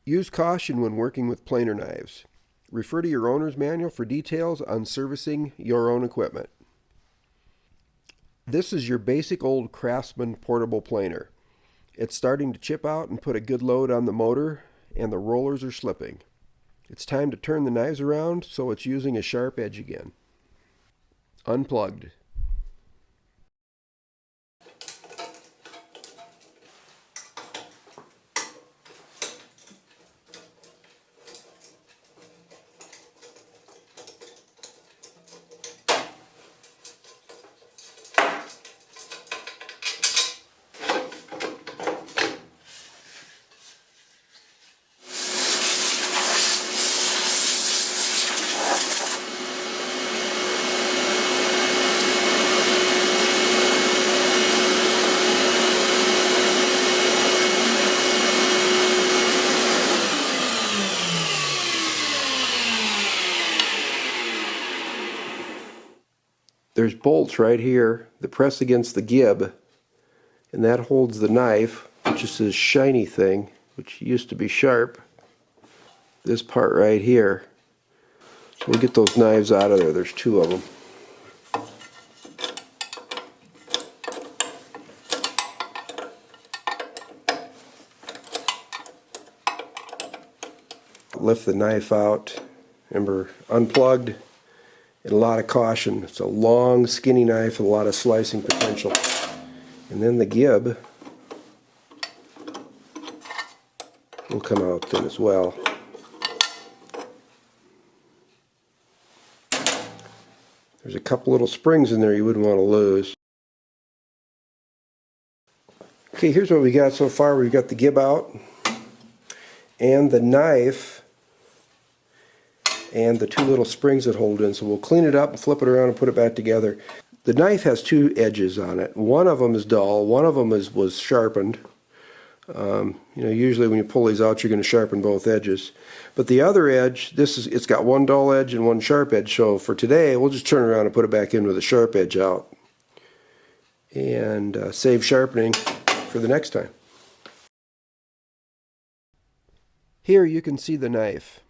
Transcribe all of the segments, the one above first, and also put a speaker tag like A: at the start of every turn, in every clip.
A: Use caution when working with planer knives. Refer to your owner's manual for details on servicing your own equipment. This is your basic old Craftsman Portable Planer. It's starting to chip out and put a good load on the motor, and the rollers are slipping. It's time to turn the knives around so it's using a sharp edge again. Unplugged. There's bolts right here that press against the gib, and that holds the knife, which is this shiny thing, which used to be sharp. This part right here. So we'll get those knives out of there. There's two of them. Lift the knife out. Remember, unplugged. And a lot of caution. It's a long, skinny knife with a lot of slicing potential. And then the gib will come out then as well. There's a couple little springs in there you wouldn't want to lose. Okay, here's what we got so far. We've got the gib out, and the knife, and the two little springs that hold in. So we'll clean it up and flip it around and put it back together. The knife has two edges on it. One of them is dull, one of them was sharpened. Usually when you pull these out, you're going to sharpen both edges. But the other edge, it's got one dull edge and one sharp edge. So for today, we'll just turn around and put it back in with a sharp edge out, and save sharpening for the next time. Here you can see the knife.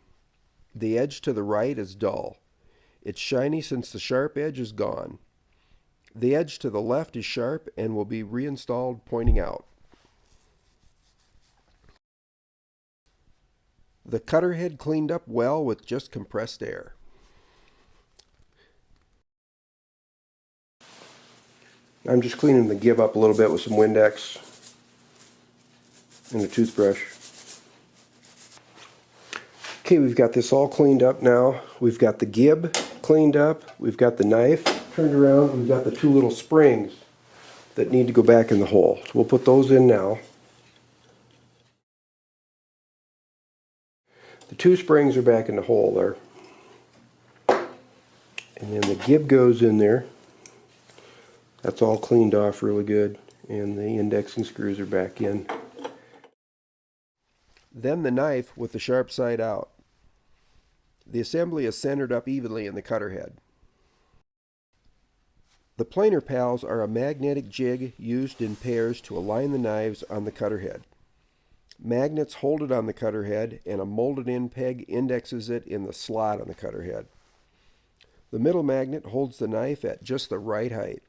A: The edge to the right is dull. It's shiny since the sharp edge is gone. The edge to the left is sharp and will be reinstalled pointing out. The cutter head cleaned up well with just compressed air. I'm just cleaning the gib up a little bit with some Windex and a toothbrush. Okay, we've got this all cleaned up now. We've got the gib cleaned up. We've got the knife turned around. We've got the two little springs that need to go back in the hole. So we'll put those in now. The two springs are back in the hole there. And then the gib goes in there. That's all cleaned off really good. And the indexing screws are back in. Then the knife with the sharp side out. The assembly is centered up evenly in the cutter head. The planer pals are a magnetic jig used in pairs to align the knives on the cutter head. Magnets hold it on the cutter head, and a molded in peg indexes it in the slot on the cutter head. The middle magnet holds the knife at just the right height.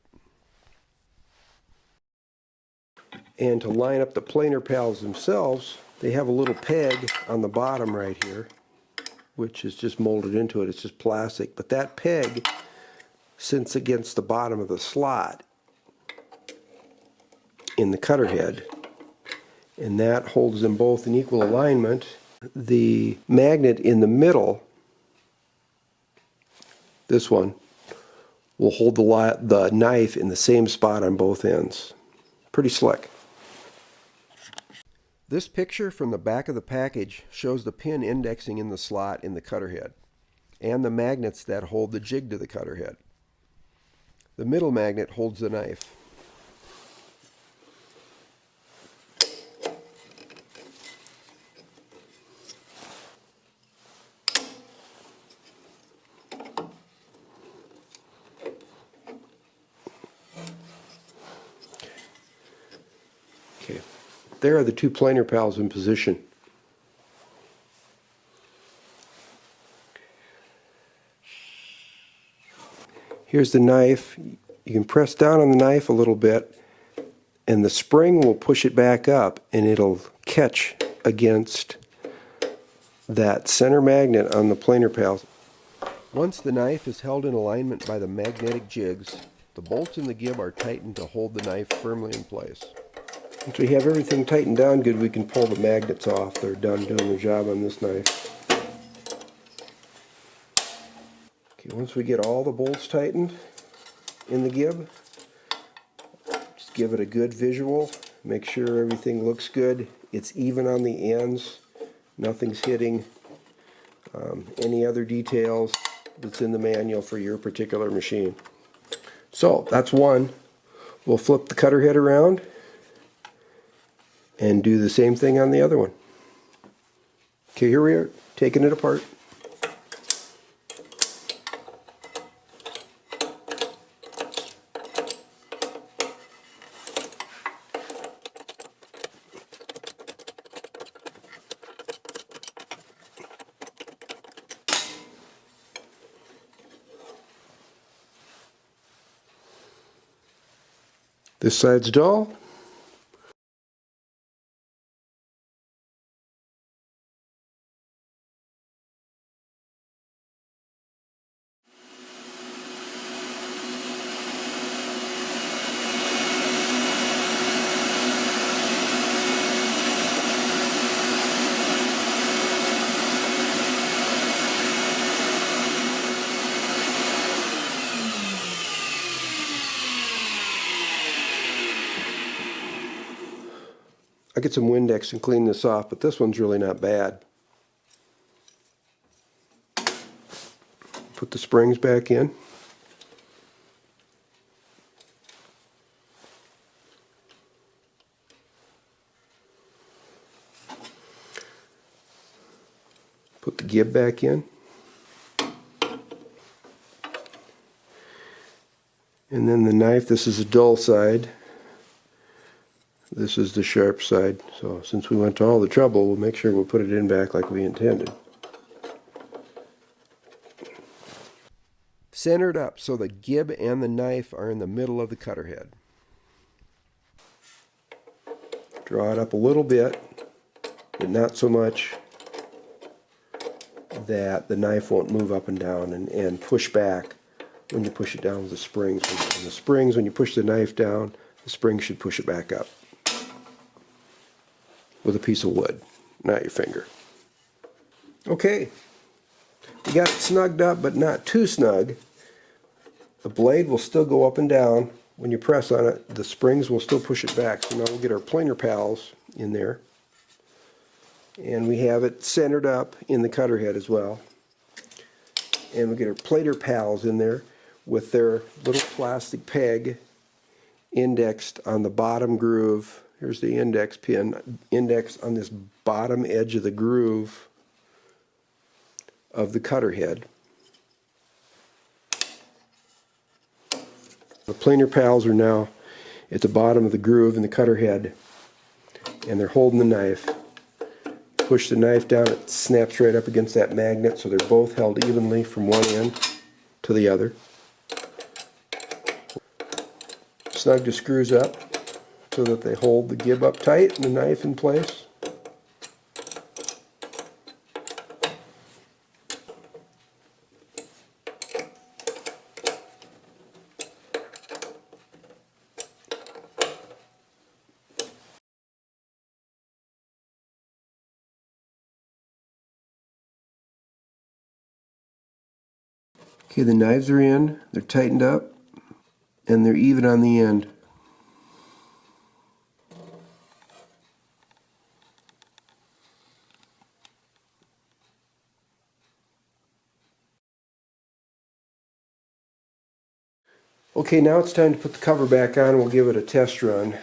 A: And to line up the planer pals themselves, they have a little peg on the bottom right here, which is just molded into it. It's just plastic. But that peg sits against the bottom of the slot in the cutter head, and that holds them both in equal alignment. The magnet in the middle, this one, will hold the knife in the same spot on both ends. Pretty slick. This picture from the back of the package shows the pin indexing in the slot in the cutter head, and the magnets that hold the jig to the cutter head. The middle magnet holds the knife. Okay, there are the two planer pals in position. Here's the knife. You can press down on the knife a little bit and the spring will push it back up and it'll catch against that center magnet on the planer pals. Once the knife is held in alignment by the magnetic jigs, the bolts in the gib are tightened to hold the knife firmly in place. Once we have everything tightened down good, we can pull the magnets off. They're done doing their job on this knife. Okay, once we get all the bolts tightened in the gib, just give it a good visual. Make sure everything looks good. It's even on the ends. Nothing's hitting any other details that's in the manual for your particular machine. So that's one. We'll flip the cutter head around and do the same thing on the other one. Okay, here we are, taking it apart. This side's dull. I get some Windex and clean this off, but this one's really not bad. Put the springs back in. Put the gib back in. And then the knife, this is the dull side. This is the sharp side. So since we went to all the trouble, we'll make sure we'll put it in back like we intended. Centered up so the gib and the knife are in the middle of the cutter head. Draw it up a little bit, but not so much that the knife won't move up and down and push back when you push it down with the springs. And the springs, when you push the knife down, the spring should push it back up with a piece of wood, not your finger. Okay, we got it snugged up, but not too snug. The blade will still go up and down. When you press on it, the springs will still push it back. So now we'll get our planer pals in there. And we have it centered up in the cutter head as well. And we get our planer pals in there with their little plastic peg indexed on the bottom groove. Here's the index pin indexed on this bottom edge of the groove of the cutter head. The planer pals are now at the bottom of the groove in the cutter head, and they're holding the knife. Push the knife down, it snaps right up against that magnet, so they're both held evenly from one end to the other. Snug the screws up so that they hold the gib up tight and the knife in place. Okay, the knives are in, they're tightened up, and they're even on the end. Okay, now it's time to put the cover back on and we'll give it a test run.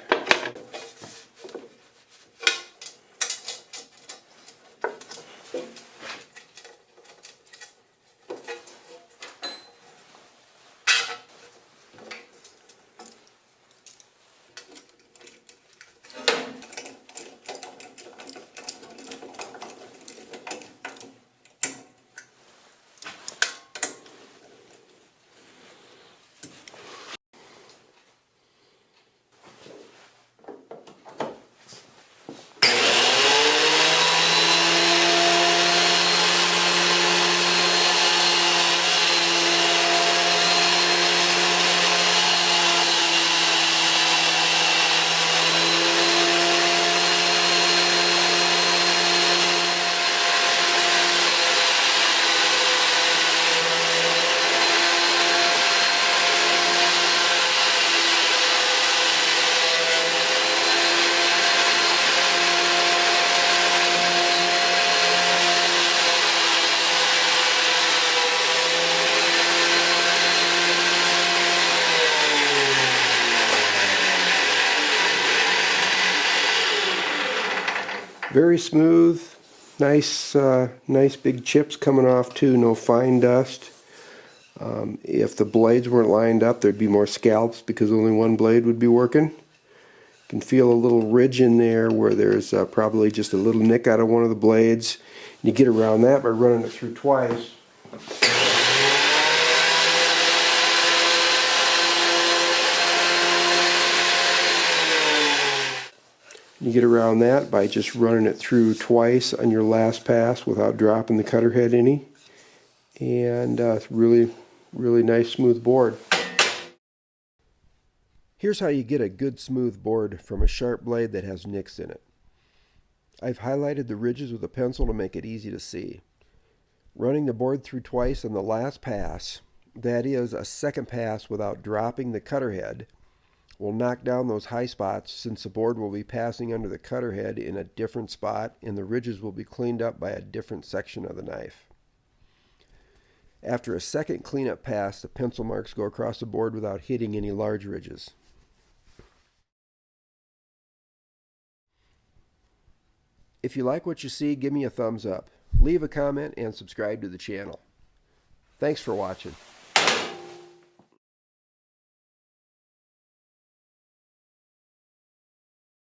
A: Very smooth, nice big chips coming off too, no fine dust. If the blades weren't lined up, there'd be more scalps because only one blade would be working. You can feel a little ridge in there where there's probably just a little nick out of one of the blades. You get around that by running it through twice. You get around that by just running it through twice on your last pass without dropping the cutter head any. And it's really nice smooth board. Here's how you get a good smooth board from a sharp blade that has nicks in it. I've highlighted the ridges with a pencil to make it easy to see. Running the board through twice on the last pass, that is a second pass without dropping the cutter head, will knock down those high spots since the board will be passing under the cutter head in a different spot and the ridges will be cleaned up by a different section of the knife. After a second cleanup pass, the pencil marks go across the board without hitting any large ridges. If you like what you see, give me a thumbs up. Leave a comment and subscribe to the channel. Thanks for watching.